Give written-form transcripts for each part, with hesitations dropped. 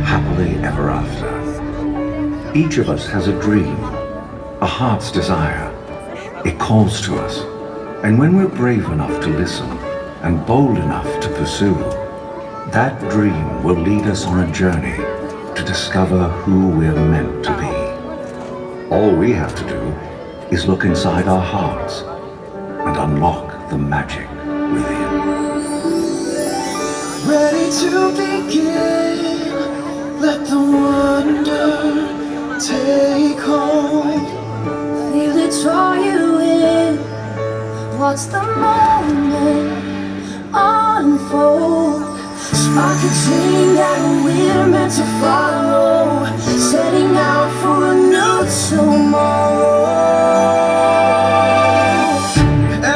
happily ever after. Each of us has a dream, a heart's desire. It calls to us, and when we're brave enough to listen and bold enough to pursue, that dream will lead us on a journey to discover who we're meant to be. All we have to do is look inside our hearts and unlock the magic within. Ready to begin, let the wonder take hold. Feel it draw you in, watch the moment unfold. Spark a dream that we're meant to follow, setting out for a new tomorrow.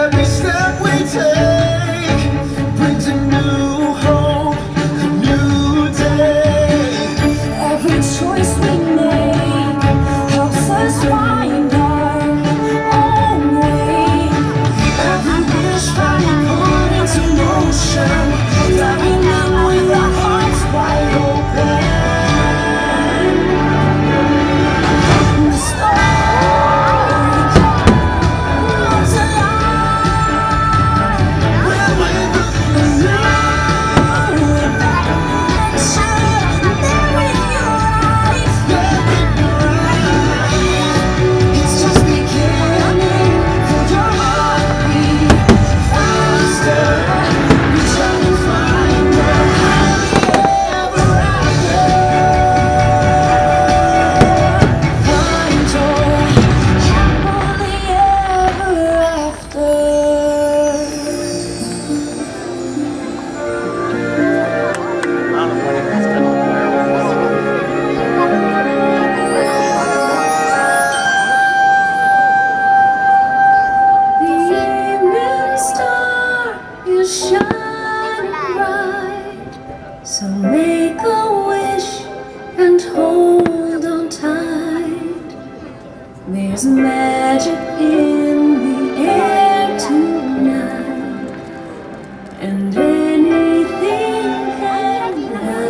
Every step we take brings a new hope, a new day. Every choice we make helps us find our own way. Every wish finally put into motion, diving in with our hearts wide open. The story comes alive. We're with a new adventure. There in your eyes, it's just beginning. Feel your heartbeat faster. Reach out and find the happy ever after. Find joy happily ever after. The evening star is shining bright, so make a wish and hold on tight. There's magic in the air tonight, and anything can happen.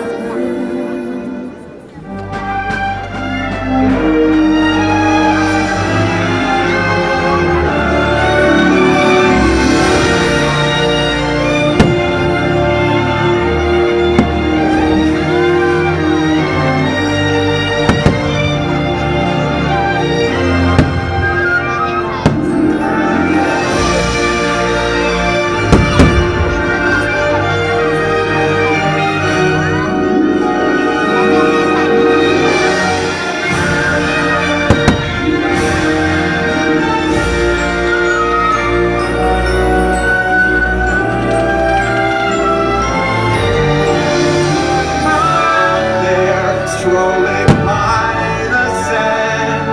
Out there, strolling by the sand,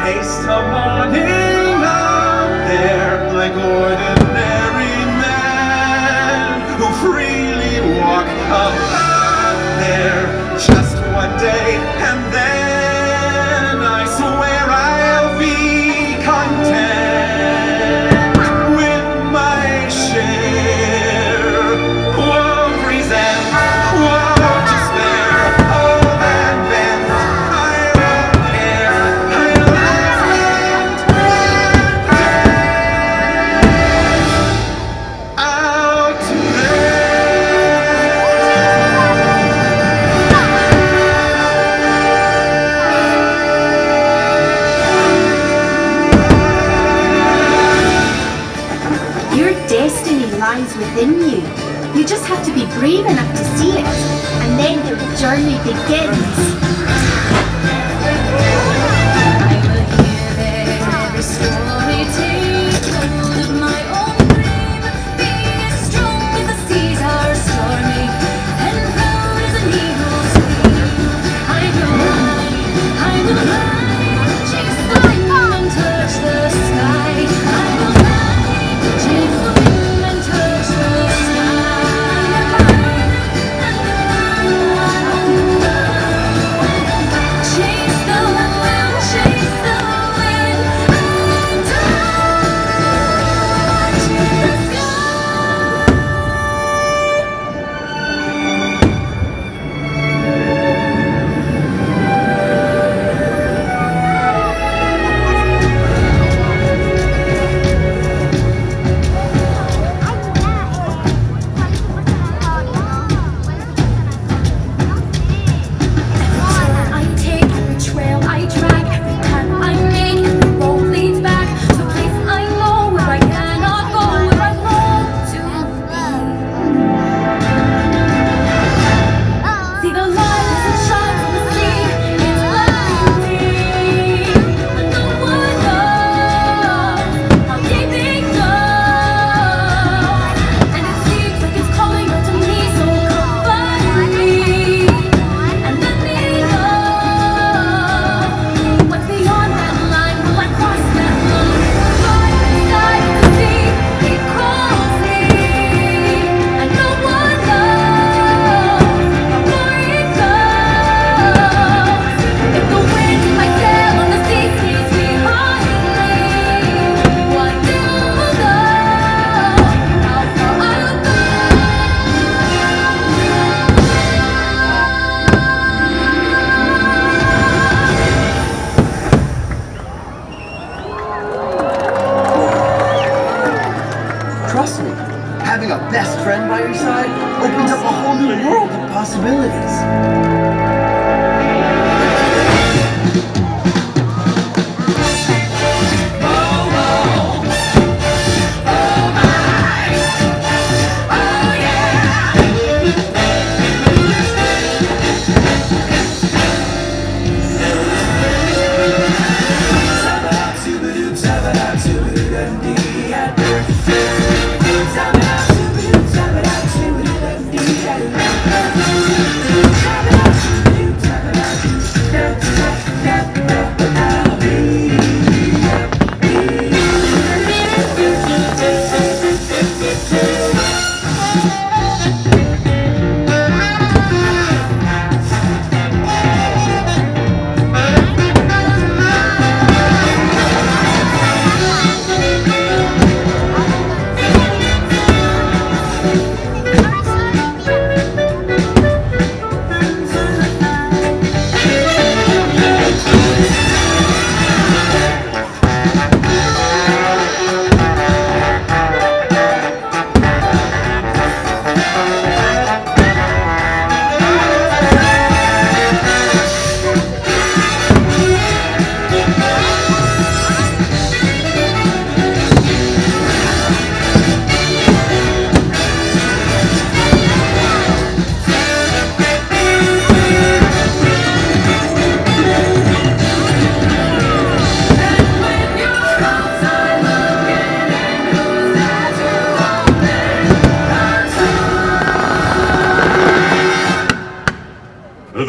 taste the morning out there, like ordinary men who freely walk out there. Just one day, and then I swear I'll be content with my share. Won't resent, won't despair. Old and bent, I won't care. I'll end out there. Your destiny lies within you. You just have to be brave enough to see it, and then the journey begins. I will hear every story take hold of my own dream. Being as strong as the seas are stormy, and proud as an eagle's wing. I will fly, chase the wind and touch the sky. I will fly, chase the wind and touch the sky. Chase best friend by your side opens up a whole new world of possibilities.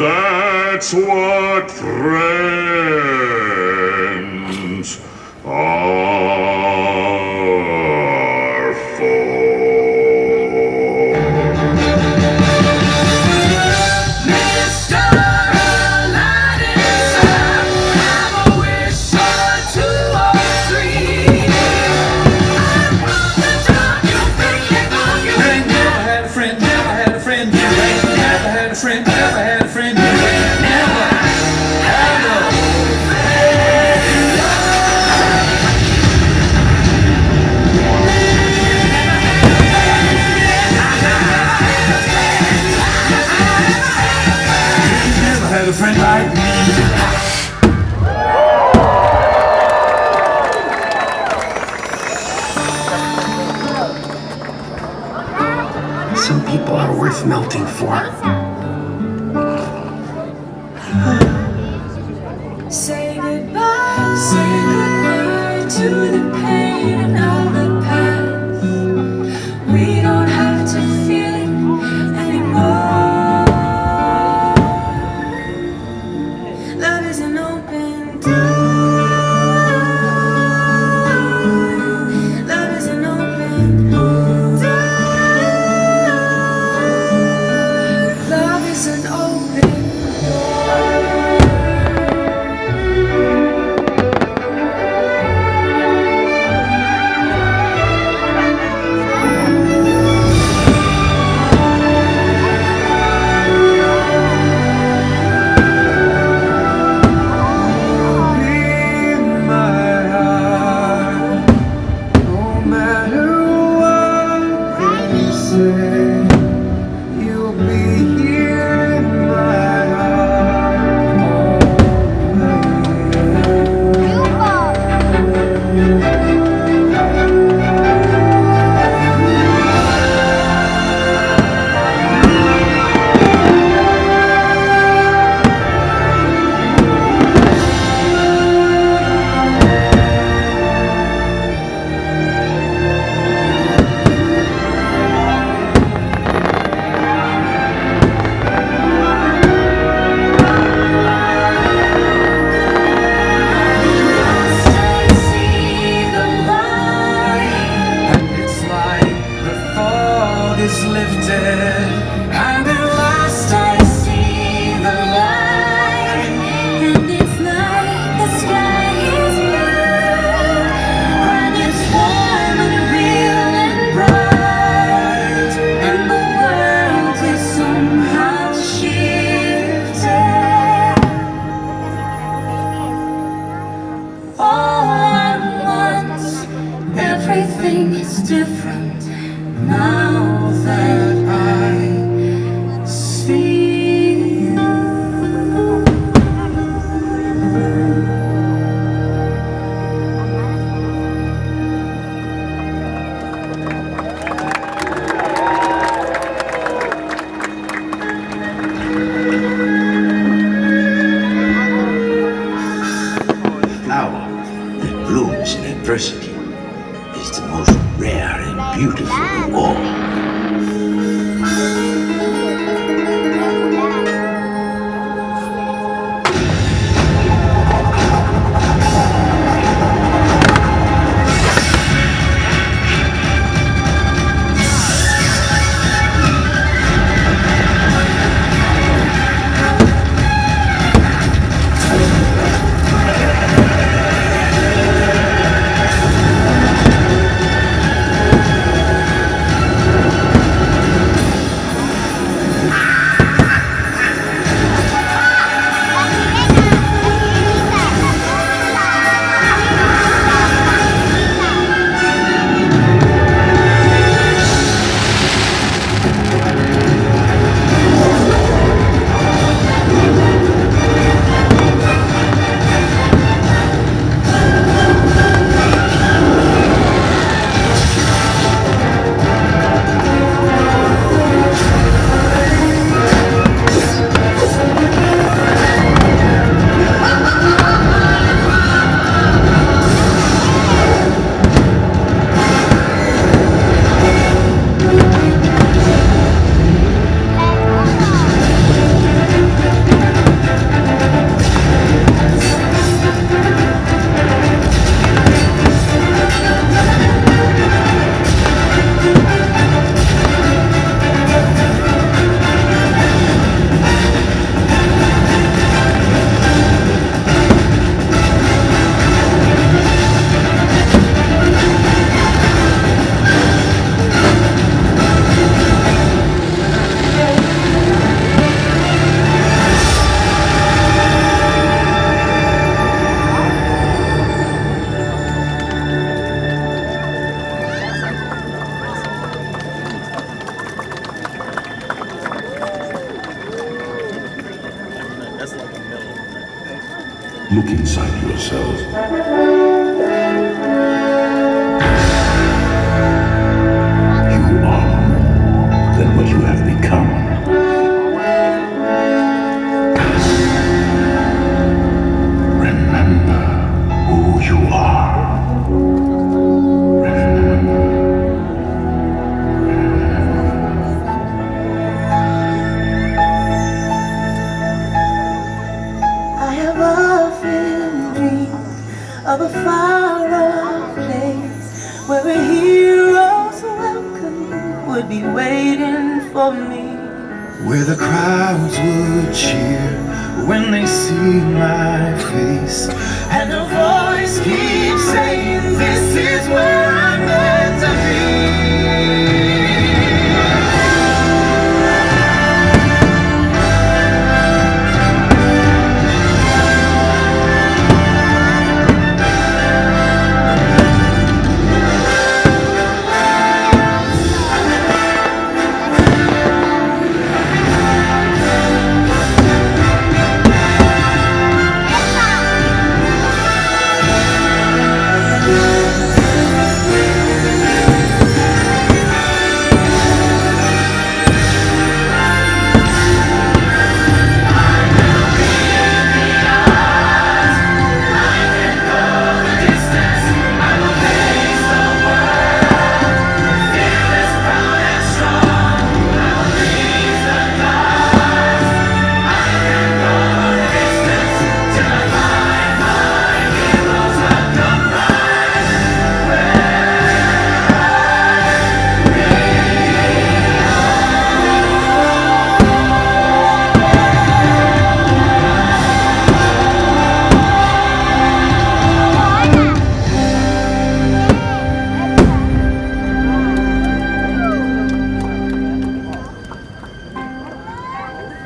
That's what friends are for. Mr. Aladdin, have a wish or two or three. I want the job you bring it on you. Ain't never had a friend, never had a friend. You ain't never had a friend, never had a friend. You ain't never had a never had a friend like me. Some people are worth melting for. Say goodbye to the pain and all the past. We don't have to feel it anymore. Love is an open door. Love is an open door. Love is an open door. In my heart, no matter what they say, you'll be here in my heart and it's like the fog is lifted, and at last I see the light. And it's like the sky is blue, and it's warm and real and bright, and the world is somehow shifted. All at once, everything is different now. Look inside yourself. You are more than what you have become. Remember who you are. I have often dreamed of a far-off place where a hero's welcome would be waiting for me. Where the crowds would cheer when they see my face, And a voice keeps saying, this is where I'm meant to be.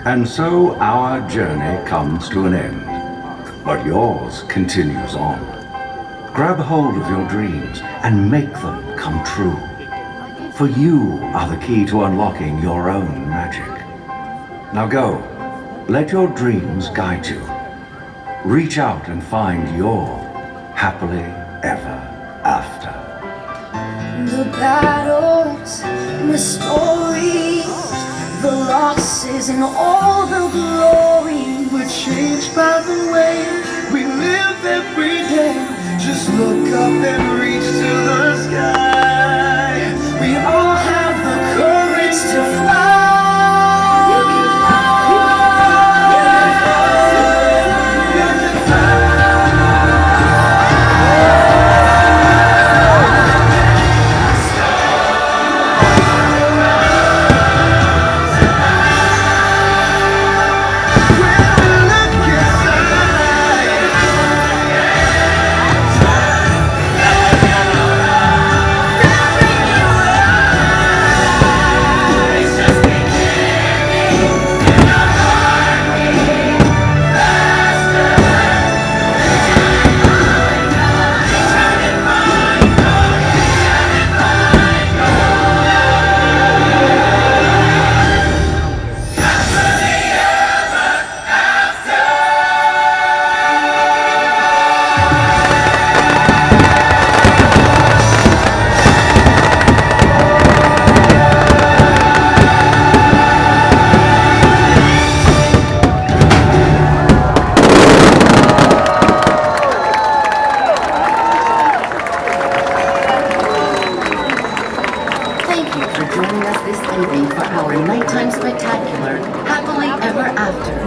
And so our journey comes to an end, but yours continues on. Grab hold of your dreams and make them come true. For you are the key to unlocking your own magic. Now go, let your dreams guide you. Reach out and find your happily ever after. The battles, the stories, the losses and all the glory we're changed by the way we live every day. Just look up and reach to the sky. We all have the courage to fly. Thank you for joining us this evening for our nighttime spectacular, Happily Ever After.